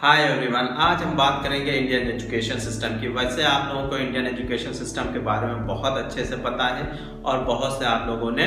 Hi everyone, आज हम बात करेंगे इंडियन एजुकेशन सिस्टम की। वैसे आप लोगों को इंडियन एजुकेशन सिस्टम के बारे में बहुत अच्छे से पता है और बहुत से आप लोगों ने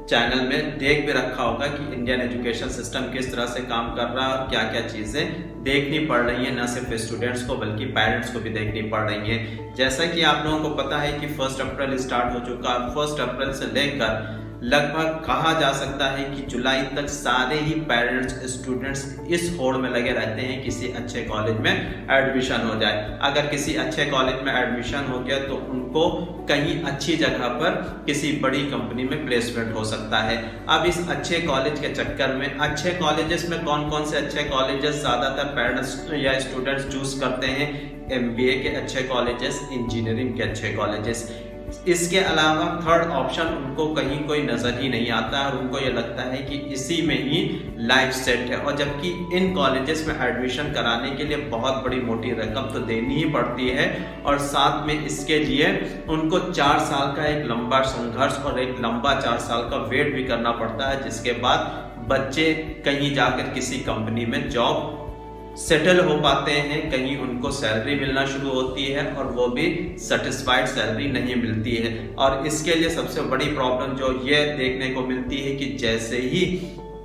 चैनल में देख भी रखा होगा कि इंडियन एजुकेशन सिस्टम किस तरह से काम कर रहा है और क्या क्या चीज़ें देखनी पड़ रही हैं, न सिर्फ स्टूडेंट्स को बल्कि पेरेंट्स को भी देखनी पड़ रही हैं। जैसा कि आप लोगों को पता है कि 1 अप्रैल स्टार्ट हो चुका है। 1 अप्रैल से लेकर लगभग कहा जा सकता है कि जुलाई तक सारे ही पेरेंट्स स्टूडेंट्स इस होड़ में लगे रहते हैं किसी अच्छे कॉलेज में एडमिशन हो जाए। अगर किसी अच्छे कॉलेज में एडमिशन हो गया तो उनको कहीं अच्छी जगह पर किसी बड़ी कंपनी में प्लेसमेंट हो सकता है। अब इस अच्छे कॉलेज के चक्कर में अच्छे कॉलेजेस में कौन कौन से अच्छे कॉलेजेस ज़्यादातर पेरेंट्स या स्टूडेंट्स चूज करते हैं? MBA के अच्छे कॉलेजेस, इंजीनियरिंग के अच्छे कॉलेजेस। इसके अलावा थर्ड ऑप्शन उनको कहीं कोई नजर ही नहीं आता और उनको ये लगता है कि इसी में ही लाइफ सेट है। और जबकि इन कॉलेजेस में एडमिशन कराने के लिए बहुत बड़ी मोटी रकम तो देनी ही पड़ती है और साथ में इसके लिए उनको 4 साल का एक लंबा संघर्ष और एक लंबा 4 साल का वेट भी करना पड़ता है, जिसके बाद बच्चे कहीं जाकर किसी कंपनी में जॉब सेटल हो पाते हैं, कहीं उनको सैलरी मिलना शुरू होती है और वो भी सेटिस्फाइड सैलरी नहीं मिलती है। और इसके लिए सबसे बड़ी प्रॉब्लम जो ये देखने को मिलती है कि जैसे ही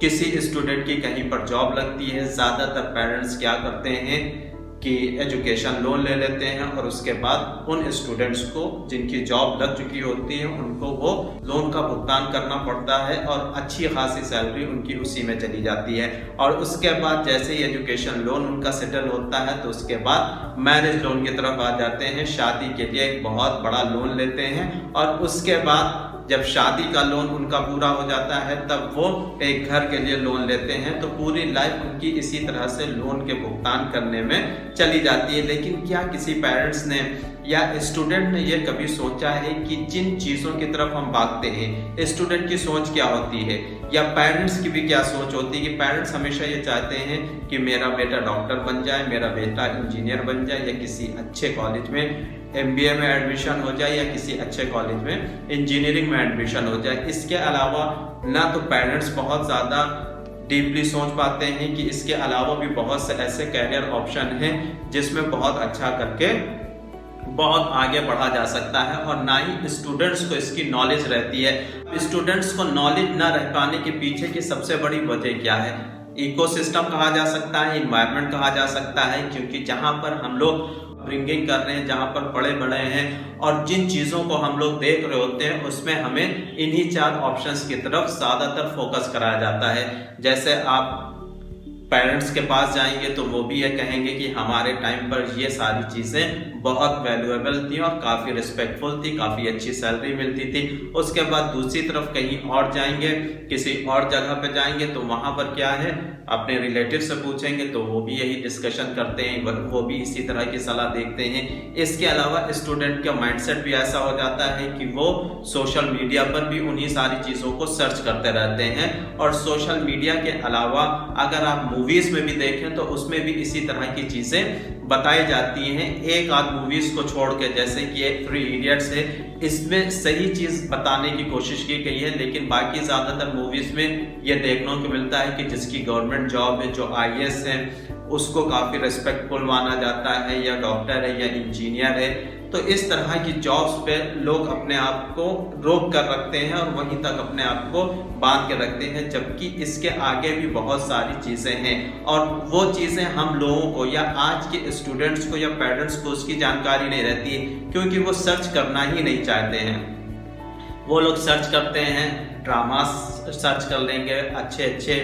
किसी स्टूडेंट की कहीं पर जॉब लगती है, ज़्यादातर पेरेंट्स क्या करते हैं कि एजुकेशन लोन ले लेते हैं और उसके बाद उन स्टूडेंट्स को जिनकी जॉब लग चुकी होती है उनको वो लोन का भुगतान करना पड़ता है और अच्छी खासी सैलरी उनकी उसी में चली जाती है। और उसके बाद जैसे ही एजुकेशन लोन उनका सेटल होता है तो उसके बाद मैरिज लोन की तरफ आ जाते हैं, शादी के लिए एक बहुत बड़ा लोन लेते हैं और उसके बाद जब शादी का लोन उनका पूरा हो जाता है तब वो एक घर के लिए लोन लेते हैं। तो पूरी लाइफ उनकी इसी तरह से लोन के भुगतान करने में चली जाती है। लेकिन क्या किसी पेरेंट्स ने या स्टूडेंट ने ये कभी सोचा है कि जिन चीज़ों की तरफ हम भागते हैं स्टूडेंट की सोच क्या होती है या पेरेंट्स की भी क्या सोच होती है? कि पेरेंट्स हमेशा ये चाहते हैं कि मेरा बेटा डॉक्टर बन जाए, मेरा बेटा इंजीनियर बन जाए या किसी अच्छे कॉलेज में MBA में एडमिशन हो जाए या किसी अच्छे कॉलेज में इंजीनियरिंग में एडमिशन हो जाए। इसके अलावा ना तो पेरेंट्स बहुत ज़्यादा डीपली सोच पाते हैं कि इसके अलावा भी बहुत से ऐसे कैरियर ऑप्शन हैं जिसमें बहुत अच्छा करके बहुत आगे बढ़ा जा सकता है और ना ही स्टूडेंट्स को इसकी नॉलेज रहती है। स्टूडेंट्स को नॉलेज ना रह पाने के पीछे की सबसे बड़ी वजह क्या है? इकोसिस्टम कहा जा सकता है, इन्वायरमेंट कहा जा सकता है, क्योंकि जहाँ पर हम लोग ब्रिंगिंग कर रहे हैं, जहाँ पर पढ़े बड़े हैं और जिन चीज़ों को हम लोग देख रहे होते हैं उसमें हमें इन्हीं 4 ऑप्शंस की तरफ ज़्यादातर फोकस कराया जाता है। जैसे आप पेरेंट्स के पास जाएंगे तो वो भी ये कहेंगे कि हमारे टाइम पर ये सारी चीज़ें बहुत वैल्यूएबल थी और काफ़ी रिस्पेक्टफुल थी, काफ़ी अच्छी सैलरी मिलती थी। उसके बाद दूसरी तरफ कहीं और जाएंगे, किसी और जगह पे जाएंगे तो वहाँ पर क्या है, अपने रिलेटिव से पूछेंगे तो वो भी यही डिस्कशन करते हैं, वो भी इसी तरह की सलाह देखते हैं। इसके अलावा स्टूडेंट का माइंडसेट भी ऐसा हो जाता है कि वो सोशल मीडिया पर भी उन्हीं सारी चीज़ों को सर्च करते रहते हैं। और सोशल मीडिया के अलावा अगर आप मूवीज में भी देखें तो उसमें भी इसी तरह की चीजें बताई जाती हैं। एक आध मूवीज को छोड़ के, जैसे कि एक 3 इडियट्स है, इसमें सही चीज बताने की कोशिश की गई है, लेकिन बाकी ज्यादातर मूवीज में ये देखने को मिलता है कि जिसकी गवर्नमेंट जॉब है, जो IAS है, उसको काफी रिस्पेक्टफुल माना जाता है, या डॉक्टर है या इंजीनियर है। तो इस तरह की जॉब्स पे लोग अपने आप को रोक कर रखते हैं और वहीं तक अपने आप को बांध के रखते हैं, जबकि इसके आगे भी बहुत सारी चीज़ें हैं और वो चीज़ें हम लोगों को या आज के स्टूडेंट्स को या पेरेंट्स को उसकी जानकारी नहीं रहती है, क्योंकि वो सर्च करना ही नहीं चाहते हैं। वो लोग सर्च करते हैं, ड्रामा सर्च कर लेंगे, अच्छे अच्छे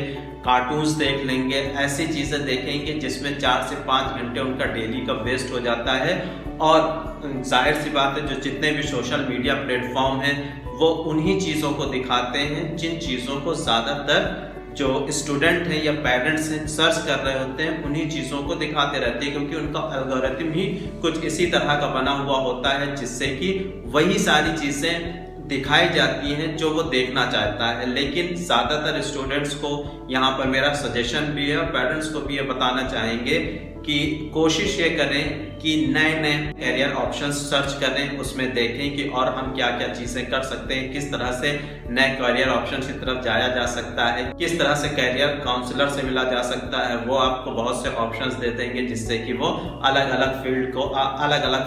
कार्टून्स देख लेंगे, ऐसी चीज़ें देखेंगे जिसमें 4 से 5 घंटे उनका डेली का वेस्ट हो जाता है। और जाहिर सी बात है, जो जितने भी सोशल मीडिया प्लेटफॉर्म हैं वो उन्हीं चीज़ों को दिखाते हैं जिन चीज़ों को ज़्यादातर जो स्टूडेंट हैं या पेरेंट्स हैं सर्च कर रहे होते हैं, उन्हीं चीज़ों को दिखाते रहते हैं, क्योंकि उनका एल्गोरिथम ही कुछ इसी तरह का बना हुआ होता है जिससे कि वही सारी चीज़ें दिखाई जाती हैं जो वो देखना चाहता है। लेकिन ज़्यादातर स्टूडेंट्स को यहाँ पर मेरा सजेशन भी है और पेरेंट्स को भी ये बताना चाहेंगे कि कोशिश ये करें कि नए नए करियर ऑप्शंस सर्च करें, उसमें देखें कि और हम क्या क्या चीज़ें कर सकते हैं, किस तरह से नए करियर ऑप्शन की तरफ जाया जा सकता है, किस तरह से करियर काउंसलर से मिला जा सकता है। वो आपको बहुत से ऑप्शंस दे देंगे जिससे कि वो अलग अलग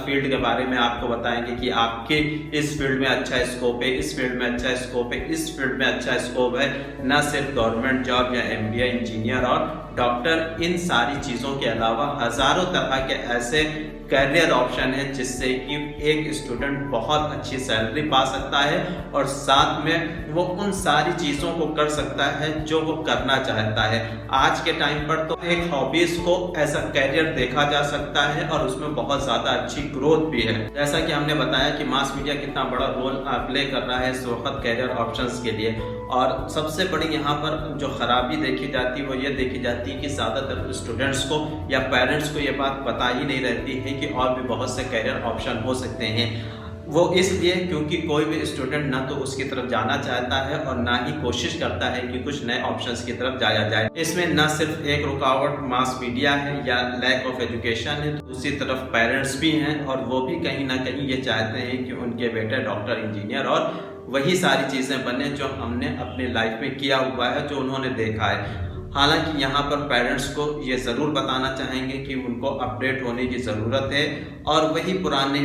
फील्ड के बारे में आपको बताएंगे कि आपके इस फील्ड में अच्छा स्कोप है, इस फील्ड में अच्छा स्कोप है, इस फील्ड में अच्छा स्कोप है। न सिर्फ गवर्नमेंट जॉब या MBA, इंजीनियर और डॉक्टर, इन सारी चीज़ों के अलावा हजारों तरह के ऐसे करियर ऑप्शन है जिससे कि एक स्टूडेंट बहुत अच्छी सैलरी पा सकता है और साथ में वो उन सारी चीज़ों को कर सकता है जो वो करना चाहता है। आज के टाइम पर तो एक हॉबीज को एज अ करियर देखा जा सकता है और उसमें बहुत ज़्यादा अच्छी ग्रोथ भी है। जैसा कि हमने बताया कि मास मीडिया कितना बड़ा रोल प्ले कर रहा है इस वक्त करियर ऑप्शंस के लिए, और सबसे बड़ी यहाँ पर जो खराबी देखी जाती है वो ये देखी जाती है कि ज़्यादातर स्टूडेंट्स को या पेरेंट्स को ये बात पता ही नहीं रहती है कि और भी बहुत से करियर ऑप्शन हो सकते हैं। वो इसलिए क्योंकि कोई भी स्टूडेंट ना तो उसकी तरफ जाना चाहता है और ना ही कोशिश करता है कि कुछ नए ऑप्शंस की तरफ जाया जाए। इसमें न सिर्फ एक रुकावट मास मीडिया है या लैक ऑफ एजुकेशन है, दूसरी तरफ पेरेंट्स भी हैं और वो भी कहीं ना कहीं ये चाहते हैं कि उनके बेटे डॉक्टर, इंजीनियर और वही सारी चीज़ें बने जो हमने अपनी लाइफ में किया हुआ है, जो उन्होंने देखा है। हालांकि यहाँ पर पेरेंट्स को ये ज़रूर बताना चाहेंगे कि उनको अपडेट होने की ज़रूरत है और वही पुराने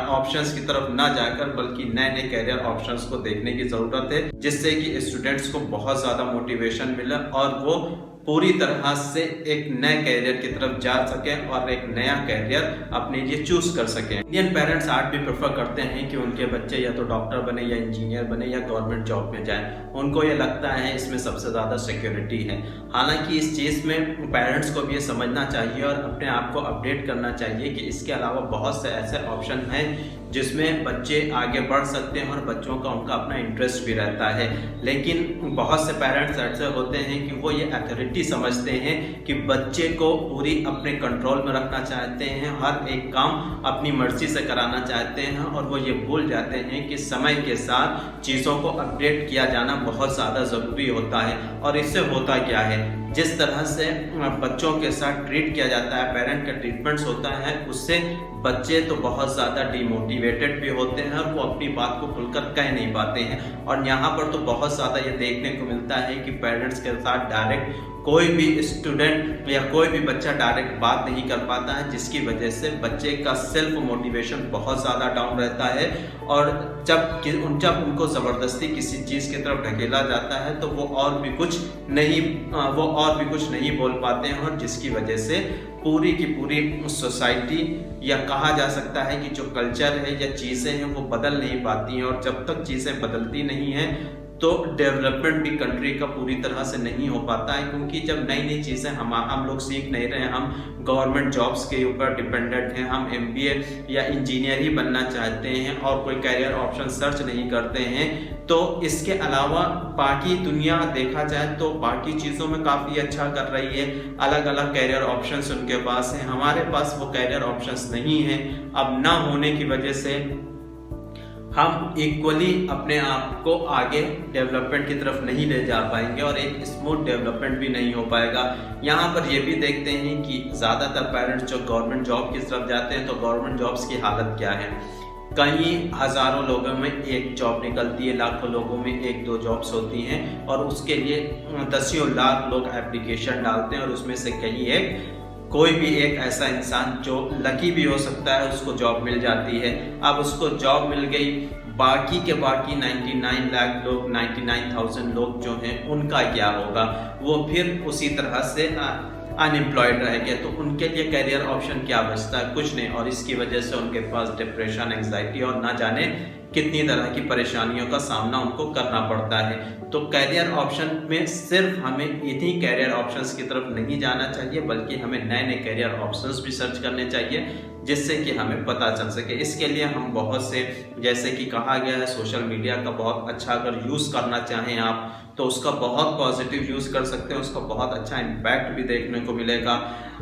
ऑप्शंस की तरफ ना जाकर बल्कि नए नए करियर ऑप्शंस को देखने की ज़रूरत है, जिससे कि स्टूडेंट्स को बहुत ज़्यादा मोटिवेशन मिले और वो पूरी तरह से एक नए करियर की तरफ जा सके और एक नया करियर अपने लिए चूज कर सके। इंडियन पेरेंट्स आज भी प्रेफर करते हैं कि उनके बच्चे या तो डॉक्टर बने या इंजीनियर बने या गवर्नमेंट जॉब में जाएं। उनको ये लगता है इसमें सबसे ज़्यादा सिक्योरिटी है। हालांकि इस चीज़ में पेरेंट्स को भी ये समझना चाहिए और अपने आप को अपडेट करना चाहिए कि इसके अलावा बहुत से ऐसे ऑप्शन हैं जिसमें बच्चे आगे बढ़ सकते हैं और बच्चों का उनका अपना इंटरेस्ट भी रहता है। लेकिन बहुत से पेरेंट्स ऐसे होते हैं कि वो ये अथॉरिटी समझते हैं कि बच्चे को पूरी अपने कंट्रोल में रखना चाहते हैं, हर एक काम अपनी मर्जी से कराना चाहते हैं और वो ये भूल जाते हैं कि समय के साथ चीज़ों को अपडेट किया जाना बहुत ज़्यादा ज़रूरी होता है। और इससे होता क्या है, जिस तरह से बच्चों के साथ ट्रीट किया जाता है, पेरेंट का ट्रीटमेंट्स होता है, उससे बच्चे तो बहुत ज़्यादा डिमोटिवेटेड भी होते हैं और वो अपनी बात को खुलकर कह नहीं पाते हैं। और यहाँ पर तो बहुत ज़्यादा ये देखने को मिलता है कि पेरेंट्स के साथ डायरेक्ट कोई भी स्टूडेंट या कोई भी बच्चा डायरेक्ट बात नहीं कर पाता है, जिसकी वजह से बच्चे का सेल्फ मोटिवेशन बहुत ज़्यादा डाउन रहता है। और जब उनको ज़बरदस्ती किसी चीज़ की तरफ ढकेला जाता है तो वो और भी कुछ नहीं बोल पाते हैं और जिसकी वजह से पूरी की पूरी सोसाइटी या कहा जा सकता है कि जो कल्चर है या चीज़ें हैं वो बदल नहीं पाती हैं। और जब तक चीज़ें बदलती नहीं हैं तो डेवलपमेंट भी कंट्री का पूरी तरह से नहीं हो पाता है, क्योंकि जब नई नई चीज़ें हम लोग सीख नहीं रहे हैं, हम गवर्नमेंट जॉब्स के ऊपर डिपेंडेंट हैं, हम MBA या इंजीनियर ही बनना चाहते हैं और कोई करियर ऑप्शन सर्च नहीं करते हैं, तो इसके अलावा बाकी दुनिया देखा जाए तो बाकी चीज़ों में काफ़ी अच्छा कर रही है, अलग अलग करियर ऑप्शंस उनके पास हैं, हमारे पास वो करियर ऑप्शंस नहीं हैं। अब ना होने की वजह से हम इक्वली अपने आप को आगे डेवलपमेंट की तरफ नहीं ले जा पाएंगे और एक स्मूथ डेवलपमेंट भी नहीं हो पाएगा। यहाँ पर ये भी देखते हैं कि ज़्यादातर पेरेंट्स जो गवर्नमेंट जॉब की तरफ जाते हैं तो गवर्नमेंट जॉब्स की हालत क्या है। कई हज़ारों लोगों में एक जॉब निकलती है, लाखों लोगों में 1-2 जॉब्स होती हैं और उसके लिए दसियों लाख लोग एप्लीकेशन डालते हैं और उसमें से कोई भी एक ऐसा इंसान जो लकी भी हो सकता है उसको जॉब मिल जाती है। अब उसको जॉब मिल गई, बाकी के बाकी 99 लाख लोग, 99,000 लोग जो हैं उनका क्या होगा, वो फिर उसी तरह से अनएम्प्लॉयड रह गए, तो उनके लिए करियर ऑप्शन क्या बचता है, कुछ नहीं। और इसकी वजह से उनके पास डिप्रेशन, एंग्जाइटी और ना जाने कितनी तरह की परेशानियों का सामना उनको करना पड़ता है। तो करियर ऑप्शन में सिर्फ हमें इन्हीं करियर ऑप्शंस की तरफ नहीं जाना चाहिए, बल्कि हमें नए नए करियर ऑप्शंस भी सर्च करने चाहिए जिससे कि हमें पता चल सके। इसके लिए हम बहुत से, जैसे कि कहा गया है, सोशल मीडिया का बहुत अच्छा अगर यूज़ करना चाहें आप तो उसका बहुत पॉजिटिव यूज़ कर सकते हैं, उसका बहुत अच्छा इम्पैक्ट भी देखने को मिलेगा।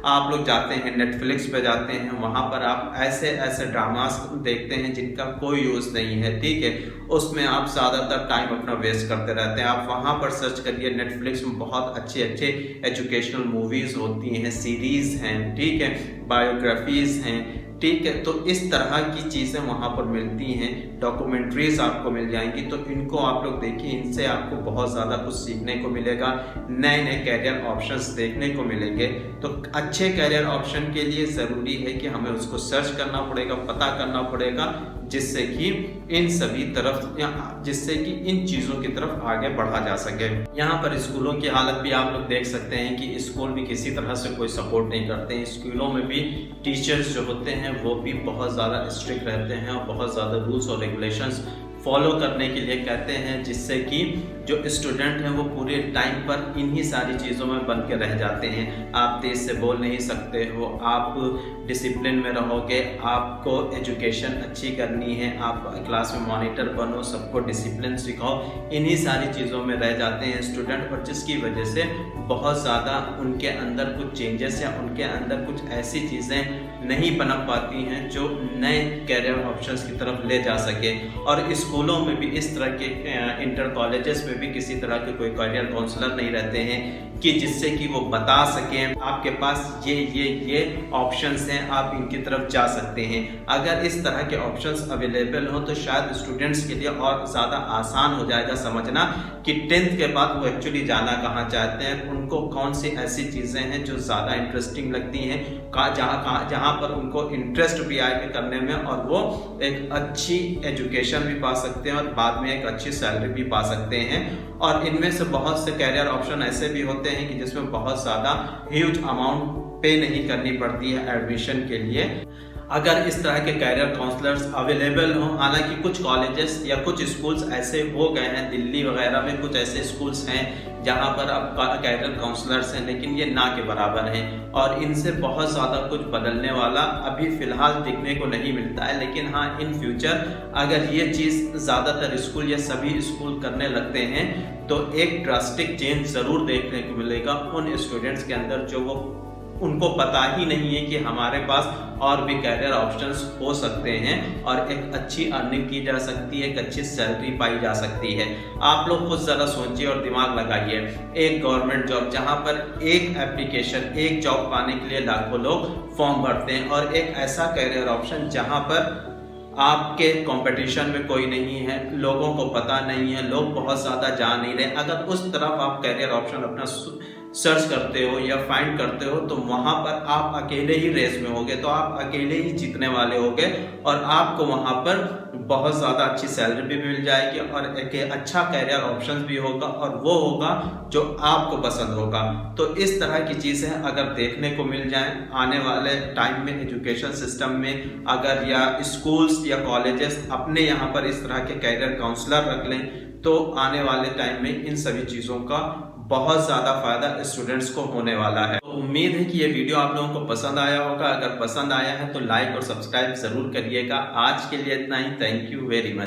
आप लोग जाते हैं नेटफ्लिक्स पे जाते हैं, वहाँ पर आप ऐसे ऐसे ड्रामास देखते हैं जिनका कोई यूज़ नहीं है, ठीक है, उसमें आप ज़्यादातर टाइम अपना वेस्ट करते रहते हैं। आप वहाँ पर सर्च करिए, नेटफ्लिक्स में बहुत अच्छे अच्छे एजुकेशनल मूवीज़ होती हैं, सीरीज़ हैं, ठीक है, बायोग्राफीज़ हैं, ठीक है। तो इस तरह की चीज़ें वहाँ पर मिलती हैं, डॉक्यूमेंट्रीज आपको मिल जाएंगी, तो इनको आप लोग देखिए, इनसे आपको बहुत ज़्यादा कुछ सीखने को मिलेगा, नए नए कैरियर ऑप्शंस देखने को मिलेंगे। तो अच्छे कैरियर ऑप्शन के लिए ज़रूरी है कि हमें उसको सर्च करना पड़ेगा, पता करना पड़ेगा, जिससे कि इन सभी तरफ जिससे कि इन चीज़ों की तरफ आगे बढ़ा जा सके। यहाँ पर स्कूलों की हालत भी आप लोग देख सकते हैं कि स्कूल भी किसी तरह से कोई सपोर्ट नहीं करते हैं। स्कूलों में भी टीचर्स जो होते हैं वो भी बहुत ज़्यादा स्ट्रिक्ट रहते हैं और बहुत ज़्यादा रूल्स और रेगुलेशंस फॉलो करने के लिए कहते हैं, जिससे कि जो स्टूडेंट हैं वो पूरे टाइम पर इन्हीं सारी चीज़ों में बन के रह जाते हैं। आप तेज़ से बोल नहीं सकते हो, आप डिसिप्लिन में रहोगे, आपको एजुकेशन अच्छी करनी है, आप क्लास में मॉनिटर बनो, सबको डिसिप्लिन सिखाओ, इन्हीं सारी चीज़ों में रह जाते हैं स्टूडेंट, और जिसकी वजह से बहुत ज़्यादा उनके अंदर कुछ चेंजेस या उनके अंदर कुछ ऐसी चीज़ें नहीं पनप पाती हैं जो नए कैरियर ऑप्शंस की तरफ ले जा सके। और स्कूलों में भी इस तरह के इंटर कॉलेजेस में भी किसी तरह के कोई करियर काउंसलर नहीं रहते हैं कि जिससे कि वो बता सकें आपके पास ये ऑप्शंस हैं, आप इनकी तरफ जा सकते हैं। अगर इस तरह के ऑप्शंस अवेलेबल हो तो शायद स्टूडेंट्स के लिए और ज़्यादा आसान हो जाएगा समझना कि 10th के बाद वो एक्चुअली जाना कहाँ चाहते हैं, उनको कौन सी ऐसी चीज़ें हैं जो ज़्यादा इंटरेस्टिंग लगती हैं, जहाँ पर उनको इंटरेस्ट भी आएगा करने में, और वो एक अच्छी एजुकेशन भी पा सकते हैं और बाद में एक अच्छी सैलरी भी पा सकते हैं। और इनमें से बहुत से कैरियर ऑप्शन ऐसे भी होते हैं कि जिसमें बहुत ज़्यादा ह्यूज अमाउंट पे नहीं करनी पड़ती है एडमिशन के लिए। अगर इस तरह के कैरियर काउंसलर्स अवेलेबल हों, हालांकि कुछ कॉलेजेस या कुछ स्कूल्स ऐसे हो गए हैं, दिल्ली वगैरह में कुछ ऐसे स्कूल्स हैं जहां पर अब कैरियर काउंसलर्स हैं, लेकिन ये ना के बराबर हैं और इनसे बहुत ज़्यादा कुछ बदलने वाला अभी फ़िलहाल देखने को नहीं मिलता है। लेकिन हाँ, इन फ्यूचर अगर ये चीज़ ज़्यादातर स्कूल या सभी स्कूल करने लगते हैं तो एक ड्रास्टिक चेंज ज़रूर देखने को मिलेगा उन स्टूडेंट्स के अंदर जो उनको पता ही नहीं है कि हमारे पास और भी कैरियर ऑप्शंस हो सकते हैं और एक अच्छी अर्निंग की जा सकती है, एक अच्छी सैलरी पाई जा सकती है। आप लोग खुद ज़रा सोचिए और दिमाग लगाइए, एक गवर्नमेंट जॉब जहां पर एक एप्लीकेशन, एक जॉब पाने के लिए लाखों लोग फॉर्म भरते हैं, और एक ऐसा कैरियर ऑप्शन जहां पर आपके कंपटीशन में कोई नहीं है, लोगों को पता नहीं है, लोग बहुत ज़्यादा जा नहीं रहे। अगर उस तरफ आप कैरियर ऑप्शन अपना सर्च करते हो या फाइंड करते हो तो वहाँ पर आप अकेले ही रेस में होगे, तो आप अकेले ही जीतने वाले होगे और आपको वहाँ पर बहुत ज़्यादा अच्छी सैलरी भी मिल जाएगी और एक अच्छा कैरियर ऑप्शन भी होगा और वो होगा जो आपको पसंद होगा। तो इस तरह की चीज़ें अगर देखने को मिल जाएं आने वाले टाइम में एजुकेशन सिस्टम में, अगर या स्कूल्स या कॉलेजेस अपने यहाँ पर इस तरह के कैरियर काउंसलर रख लें तो आने वाले टाइम में इन सभी चीज़ों का बहुत ज़्यादा फायदा स्टूडेंट्स को होने वाला है। तो उम्मीद है कि ये वीडियो आप लोगों को पसंद आया होगा। अगर पसंद आया है तो लाइक और सब्सक्राइब ज़रूर करिएगा। आज के लिए इतना ही। Thank you very much.